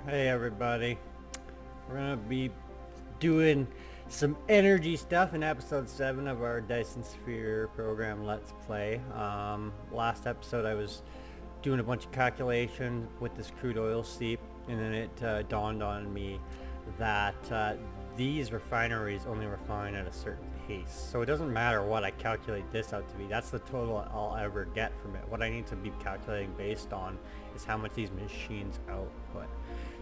Hey everybody, we're gonna be doing some energy stuff in episode 7 of our Dyson Sphere program Let's Play. Last episode I was doing a bunch of calculations with this crude oil seep, and then it dawned on me that these refineries only refine at a certain pace. So it doesn't matter what I calculate this out to be, that's the total I'll ever get from it. What I need to be calculating based on is how much these machines output.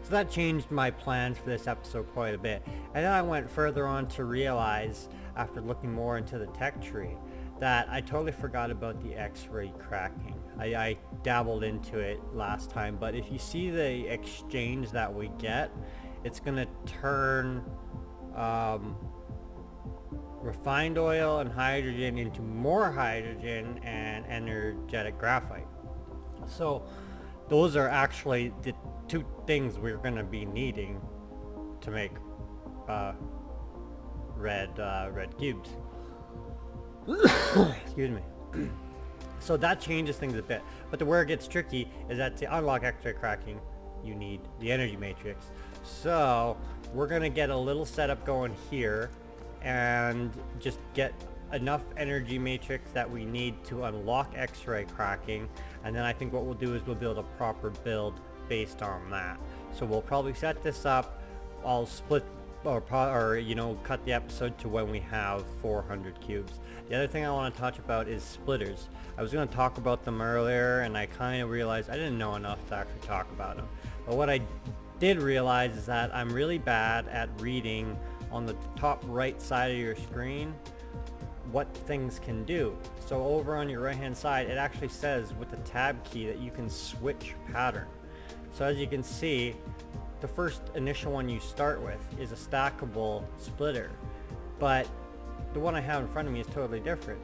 So that changed my plans for this episode quite a bit. And then I went further on to realize, after looking more into the tech tree, that I totally forgot about the X-ray cracking. I dabbled into it last time, but if you see the exchange that we get, it's going to turn refined oil and hydrogen into more hydrogen and energetic graphite. So those are actually the two things we're going to be needing to make red cubes. Excuse me. So that changes things a bit, but where it gets tricky is that to unlock X-ray cracking you need the energy matrix. So we're gonna get a little setup going here and just get enough energy matrix that we need to unlock X-ray cracking, and then I think what we'll do is we'll build a proper build based on that. So we'll probably set this up. I'll split or you know, cut the episode to when we have 400 cubes. The other thing I want to touch about is splitters. I was going to talk about them earlier and I kind of realized I didn't know enough to actually talk about them. But what I did realize is that I'm really bad at reading on the top right side of your screen what things can do. So over on your right hand side it actually says with the tab key that you can switch pattern. So as you can see, the first initial one you start with is a stackable splitter, but the one I have in front of me is totally different,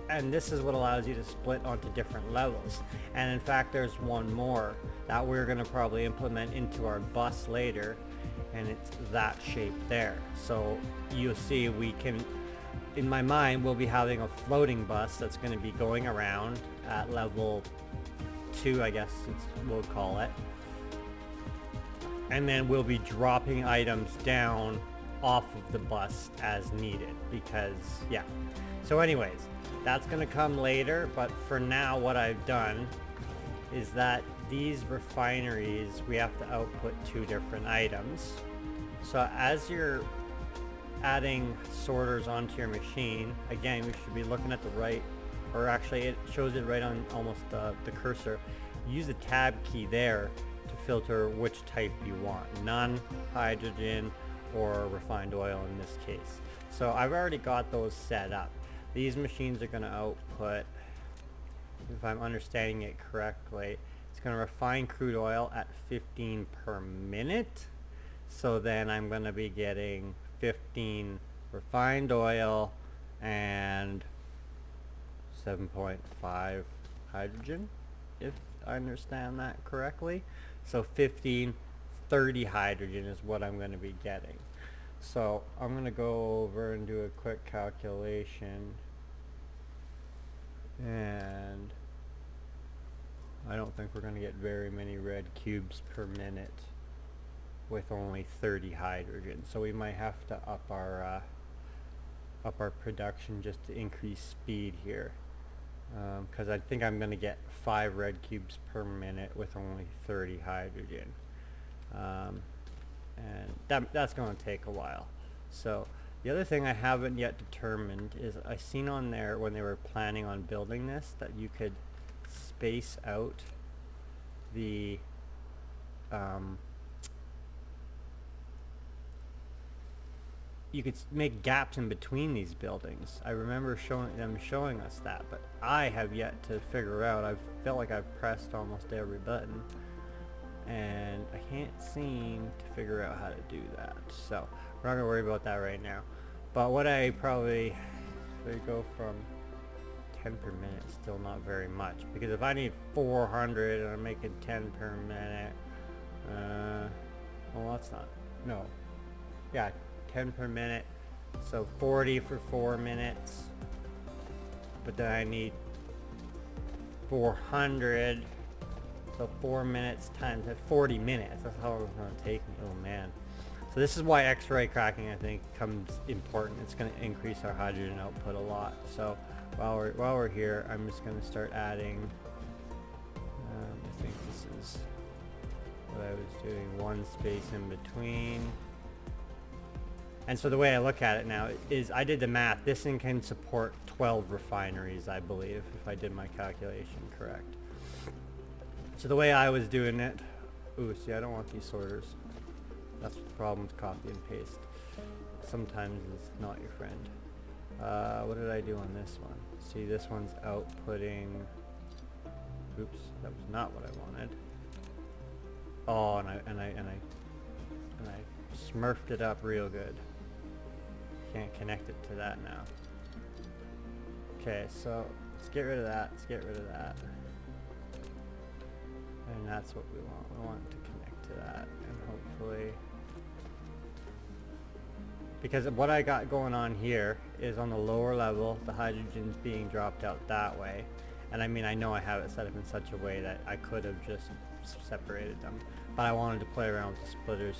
and this is what allows you to split onto different levels. And in fact there's one more that we're going to probably implement into our bus later, and it's that shape there. So you'll see we can, in my mind, we'll be having a floating bus that's going to be going around at level 2, I guess we'll call it, and then we'll be dropping items down off of the bus as needed, because yeah. So anyways, that's gonna come later, but for now what I've done is that these refineries, we have to output 2 different items. So as you're adding sorters onto your machine, again we should be looking at the right, or actually it shows it right on almost the cursor. Use the tab key there to filter which type you want, none, hydrogen, or refined oil in this case. So I've already got those set up. These machines are going to output, if I'm understanding it correctly, it's going to refine crude oil at 15 per minute. So then I'm going to be getting 15 refined oil and 7.5 hydrogen, if I understand that correctly. So 30 hydrogen is what I'm going to be getting. So I'm going to go over and do a quick calculation, and I don't think we're going to get very many red cubes per minute with only 30 hydrogen. So we might have to up our production just to increase speed here, because I think I'm going to get 5 red cubes per minute with only 30 hydrogen. And that's going to take a while. So the other thing I haven't yet determined is I seen on there when they were planning on building this that you could space out the you could make gaps in between these buildings. I remember showing us that, but I have yet to figure out. I've felt like I've pressed almost every button and I can't seem to figure out how to do that. So we're not gonna worry about that right now. But what I probably, if we go from 10 per minute, still not very much, because if I need 400 and I'm making 10 per minute, well that's not, no, yeah, 10 per minute, so 40 for 4 minutes, but then I need 400 So 4 minutes times 40 minutes. That's how it's going to take me. Oh man. So this is why X-ray cracking, I think, comes important. It's going to increase our hydrogen output a lot. So while we're here, I'm just going to start adding. I think this is what I was doing. One space in between. And so the way I look at it now is I did the math. This thing can support 12 refineries, I believe, if I did my calculation correct. So the way I was doing it, ooh, see, I don't want these sorters. That's the problem with copy and paste. Sometimes it's not your friend. What did I do on this one? See, this one's outputting. Oops, that was not what I wanted. Oh, and I smurfed it up real good. Can't connect it to that now. Okay, so let's get rid of that. Let's get rid of that. And that's what we want. We want to connect to that, and hopefully, because what I got going on here is on the lower level, the hydrogen's being dropped out that way. And I mean, I know I have it set up in such a way that I could have just separated them, but I wanted to play around with the splitters.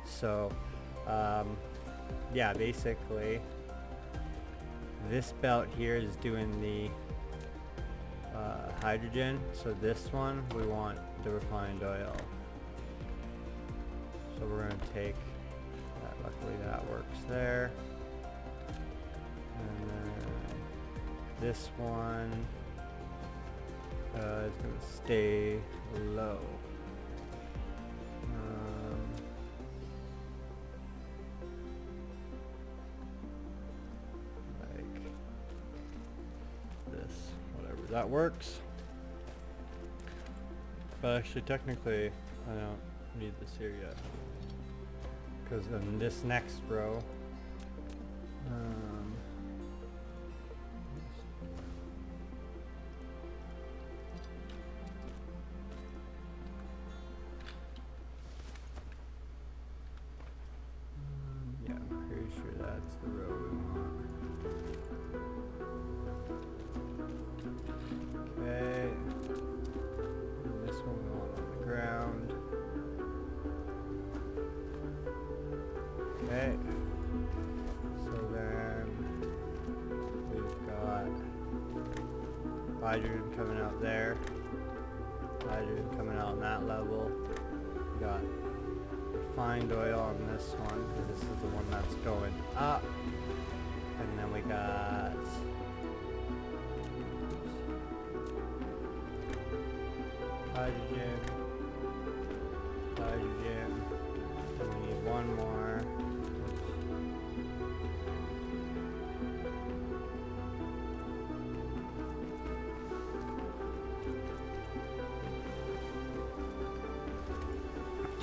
So, yeah, basically, this belt here is doing the hydrogen. So this one, we want the refined oil. So we're going to take that. Luckily, that works there. And then this one is going to stay low. Like this, whatever, that works. But actually, technically, I don't need this here yet, because in this next row, yeah, I'm pretty sure that's the row we want. Okay. And this one we want on the ground. Okay. So then we've got hydrogen coming out there. Hydrogen coming out on that level. We got refined oil on this one, because this is the one that's going up. And then we got hydrogen, hydrogen, and we need one more.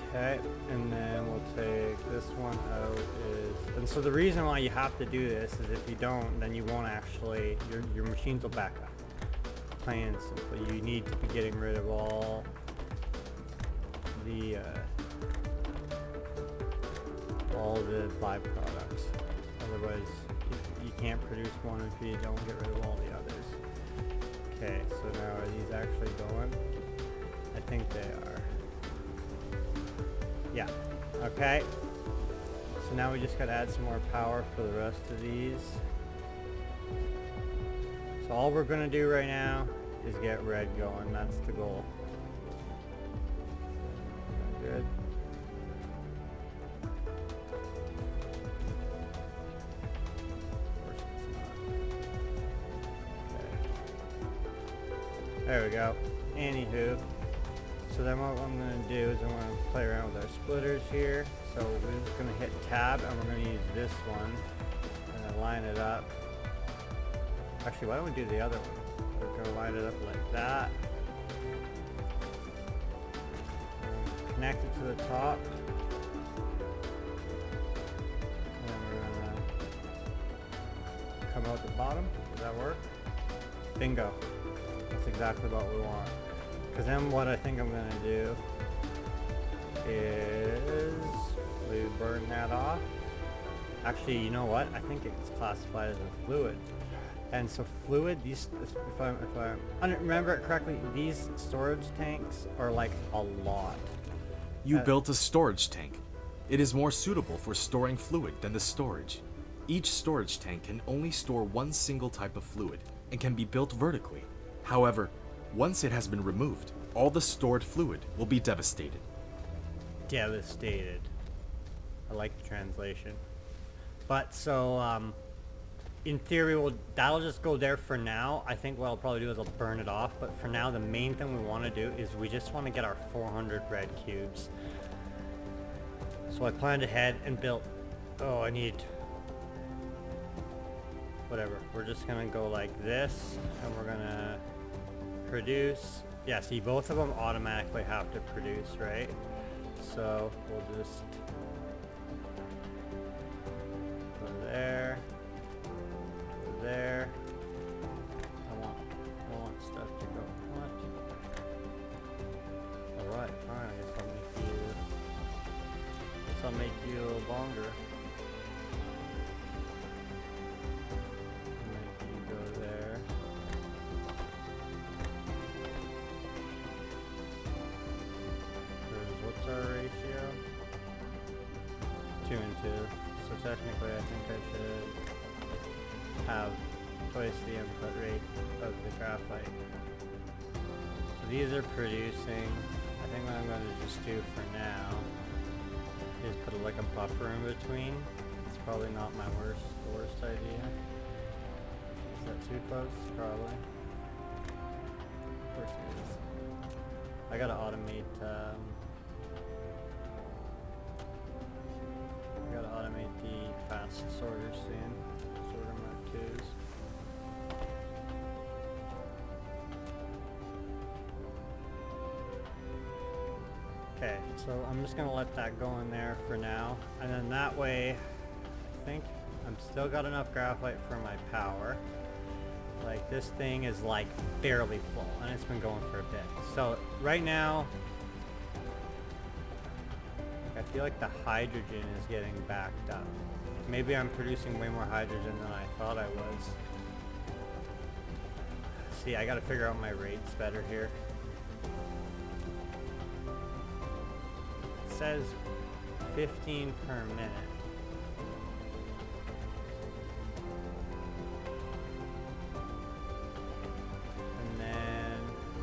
Okay, and then we'll take this one out and so the reason why you have to do this is if you don't, then you won't actually, your machines will back up. Plain and simple. You need to be getting rid of all the byproducts. Otherwise, you can't produce one if you don't get rid of all the others. Okay, so now are these actually going? I think they are. Yeah. Okay. So now we just gotta add some more power for the rest of these. So all we're gonna do right now is get red going. That's the goal. Good. Of course it's not. Okay. There we go. Anywho. So then what I'm going to do is I'm going to play around with our splitters here. So we're just going to hit tab and we're going to use this one and then line it up. Actually, why don't we do the other one? We're going to line it up like that. Connect it to the top. And then we're going to come out the bottom. Does that work? Bingo. That's exactly what we want. Because then what I think I'm going to do is we burn that off. Actually, you know what? I think it's classified as a fluid. And so fluid, these, if I remember it correctly, these storage tanks are like a lot. You built a storage tank. It is more suitable for storing fluid than the storage. Each storage tank can only store one single type of fluid and can be built vertically. However, once it has been removed, all the stored fluid will be devastated. Devastated. I like the translation. But so, in theory, that'll just go there for now. I think what I'll probably do is I'll burn it off. But for now, the main thing we want to do is we just want to get our 400 red cubes. So I planned ahead and built... Oh, I need... Whatever. We're just going to go like this. And we're going to produce... Yeah, see, both of them automatically have to produce, right? So we'll just... Go there. There. I want stuff to go. What? Alright, fine. I guess I'll make you a little longer. Make you go there. What's our ratio? 2 and 2. So technically I think I should have twice the input rate of the graphite. So these are producing. I think what I'm going to just do for now is put like a buffer in between. It's probably not my worst idea. Is that too close? Probably. Of course it is. I gotta automate the fast sorter soon. Sorter Mark 2s. Okay, so I'm just gonna let that go in there for now, and then that way, I think I'm still got enough graphite for my power. Like this thing is like barely full, and it's been going for a bit. So right now, I feel like the hydrogen is getting backed up. Maybe I'm producing way more hydrogen than I thought I was. See, I gotta figure out my rates better here. It says 15 per minute. And then,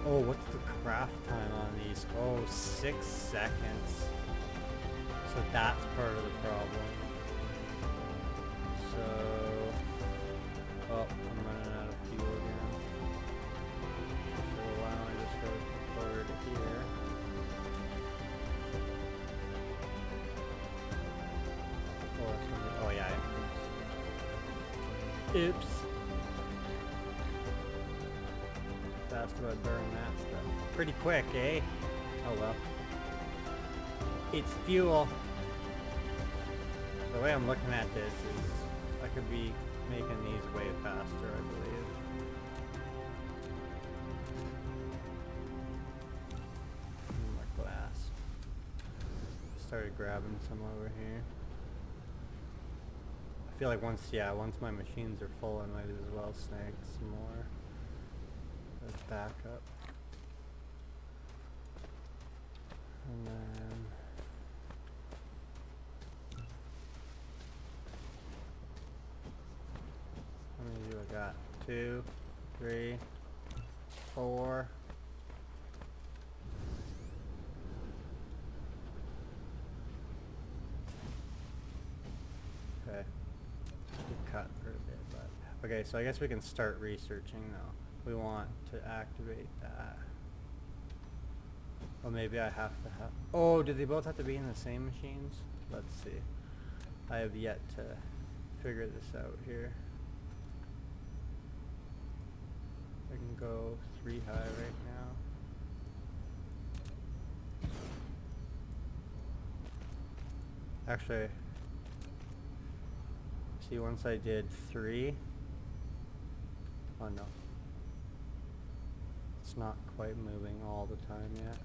oh, what's the craft time on these? Oh, 6 seconds. So that's part of the problem. So, oh, I'm running out of fuel again. So why don't I just go forward here? Oh, that's gonna be, oh yeah, oops. Fast do I burn that stuff? Pretty quick, eh? Oh well. It's fuel. The way I'm looking at this is I could be making these way faster, I believe. More glass. Started grabbing some over here. I feel like once my machines are full, I might as well snag some more. Let's back up. And then how many do I got? 2, 3, 4. Okay. Cut for a bit, but okay, so I guess we can start researching now. We want to activate that. Oh, maybe I have to have... Oh, do they both have to be in the same machines? Let's see. I have yet to figure this out here. I can go 3 high right now. Actually, see, once I did 3... Oh no. It's not quite moving all the time yet.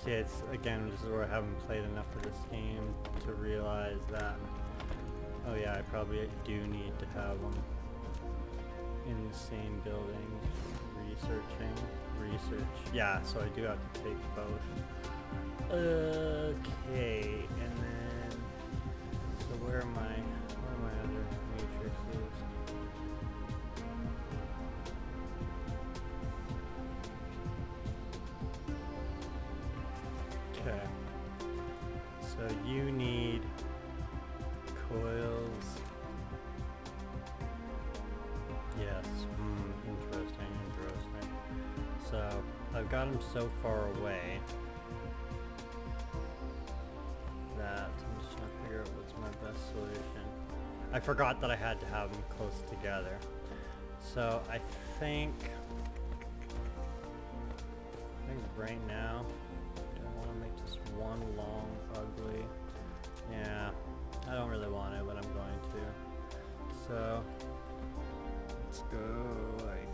See, it's again, this is where I haven't played enough of this game to realize that. Oh yeah, I probably do need to have them in the same building. Research. Yeah, so I do have to take both. Okay, and then so where are my other matrices? Okay. So you need coils. Yes. Interesting. So I've got them so far away that I'm just trying to figure out what's my best solution. I forgot that I had to have them close together. So I think right now I want to make just one long ugly. Yeah, I don't really want it, but I'm going to. So let's go like.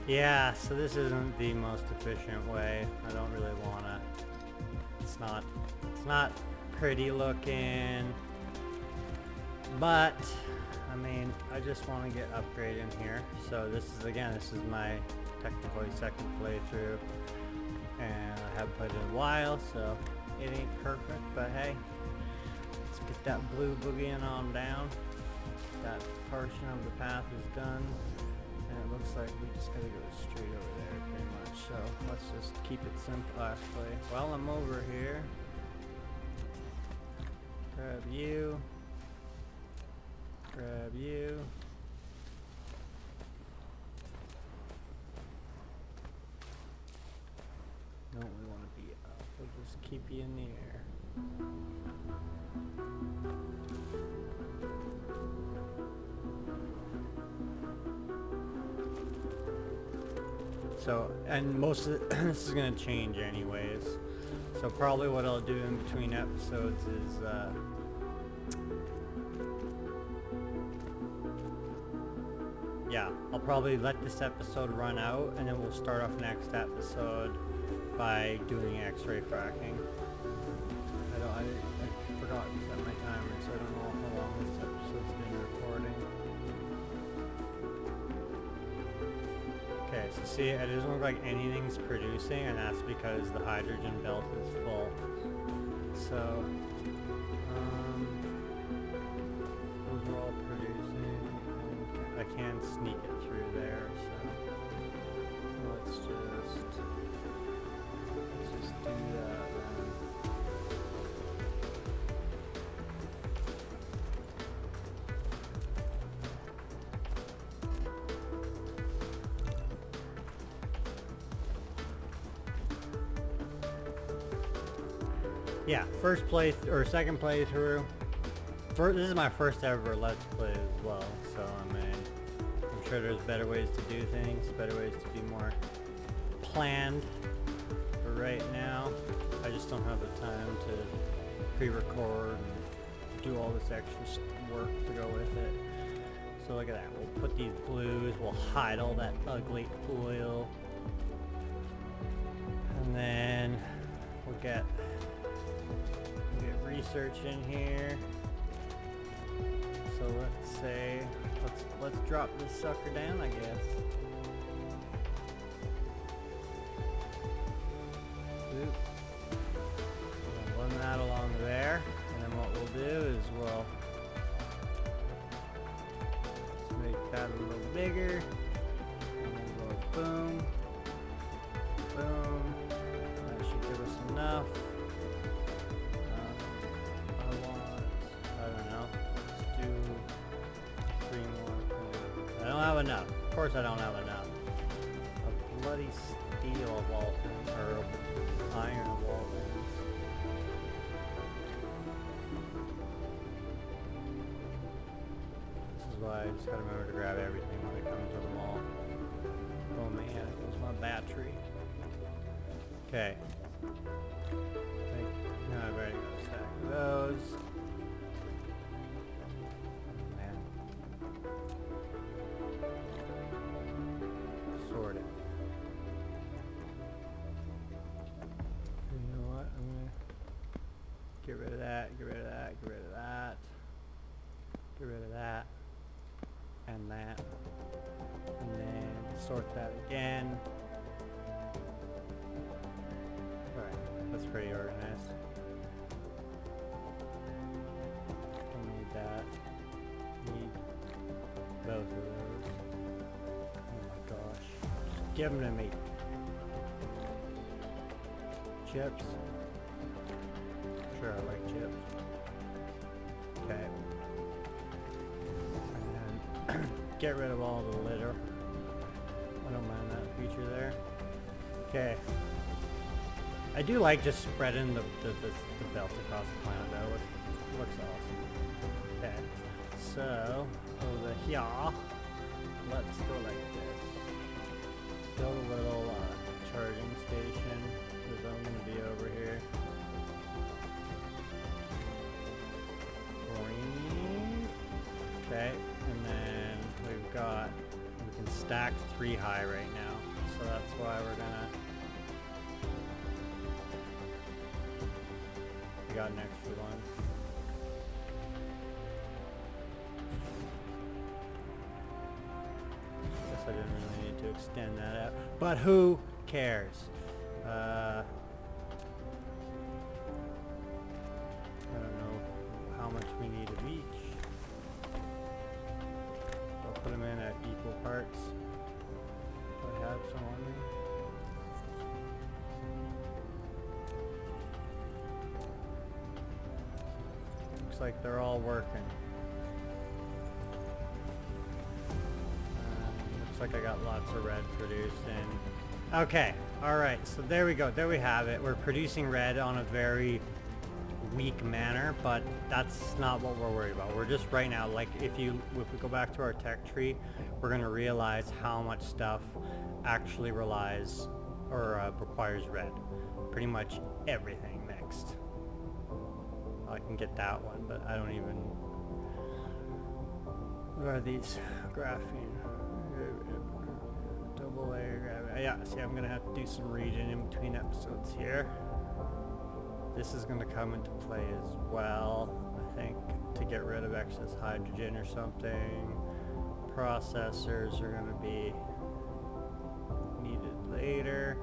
Yeah, so this isn't the most efficient way. I don't really wanna. It's not pretty looking. But I mean, I just want to get upgrade in here. So this is my technically second playthrough, and I haven't played it in a while, so it ain't perfect. But hey, let's get that blue boogieing on down. That portion of the path is done. And it looks like we just gotta go straight over there pretty much. So let's just keep it simple actually. While I'm over here, grab you. No, we want to be up. We'll just keep you in the air. So, and most of this is going to change anyways. So probably what I'll do in between episodes is, yeah, I'll probably let this episode run out, and then we'll start off next episode by doing X-ray fracking. I forgot to set my timer, so I don't know how long this episode's been recording. Okay, so see, it doesn't look like anything's producing, and that's because the hydrogen belt is full. So, those are all producing. I can sneak it through there, so let's just do that then. Yeah, second playthrough. This is my first ever Let's Play as well, so I mean, I'm sure there's better ways to do things, better ways to be more planned. But right now, I just don't have the time to pre-record and do all this extra work to go with it. So look at that, we'll put these blues, we'll hide all that ugly oil, and then we'll get research in here. So let's say, let's drop this sucker down, I guess. Oop. We'll run that along there, and then we'll do is we'll just make that a little bigger. And we'll go boom, boom. That should give us enough. I don't know. Let's do 3 more. I don't have enough. Of course I don't have enough. A bloody steel of all things, or iron of all things. This is why I just gotta remember to grab everything when I come to the mall. Oh man, it was my battery. Okay. Now I've already got a stack of those. Man. Sort it. You know what? I'm gonna get rid of that, get rid of that, get rid of that. Get rid of that. And that. And then sort that again. Alright, that's pretty organized. Don't need that. Need both of those. Oh my gosh. Just give them to me. Chips. Sure, I like chips. Okay. And then get rid of all the litter. I don't mind that feature there. Okay. I do like just spreading the belt across the planet though. It looks awesome. Okay. So, over here, let's go like this. Build a little charging station, because I'm going to be over here. Okay, and then we've got, we can stack 3 high right now, so that's why we're gonna, we got an extra one. Guess I didn't really need to extend that out, but who cares? I don't know how much we need of each. I'll put them in at equal parts. Do I have some on me? Looks like they're all working. Looks like I got lots of red produced and okay, alright, so there we go, there we have it. We're producing red on a very weak manner, but that's not what we're worried about. We're just right now, like if we go back to our tech tree, we're gonna realize how much stuff actually relies or requires red. Pretty much everything mixed. I can get that one, but I don't even. What are these? Graphene. Double layer graphene. Yeah, see, I'm gonna have to do some reading in between episodes here. This is going to come into play as well, I think, to get rid of excess hydrogen or something. Processors are going to be needed later.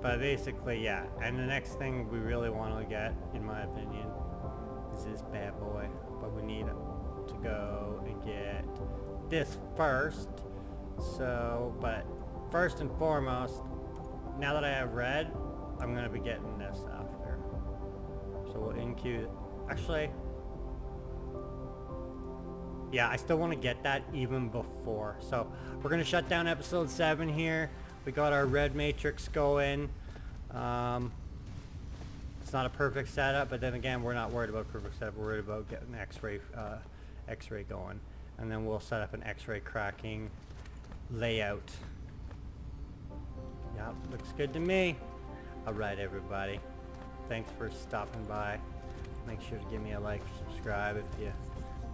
But basically, yeah. And the next thing we really want to get, in my opinion, is this bad boy. But we need to go and get this first. So, but first and foremost, now that I have red, I'm going to be getting this after. So we'll in-queue, actually, yeah, I still want to get that even before. So we're going to shut down episode 7 here. We got our red matrix going. It's not a perfect setup, but then again, we're not worried about perfect setup. We're worried about getting X-ray going. And then we'll set up an X-ray cracking layout. Yeah, looks good to me. All right, everybody. Thanks for stopping by. Make sure to give me a like, subscribe if you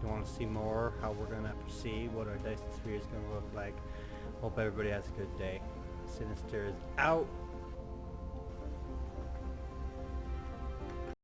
want to see more, how we're going to proceed, what our Dyson sphere is going to look like. Hope everybody has a good day. Sinister is out.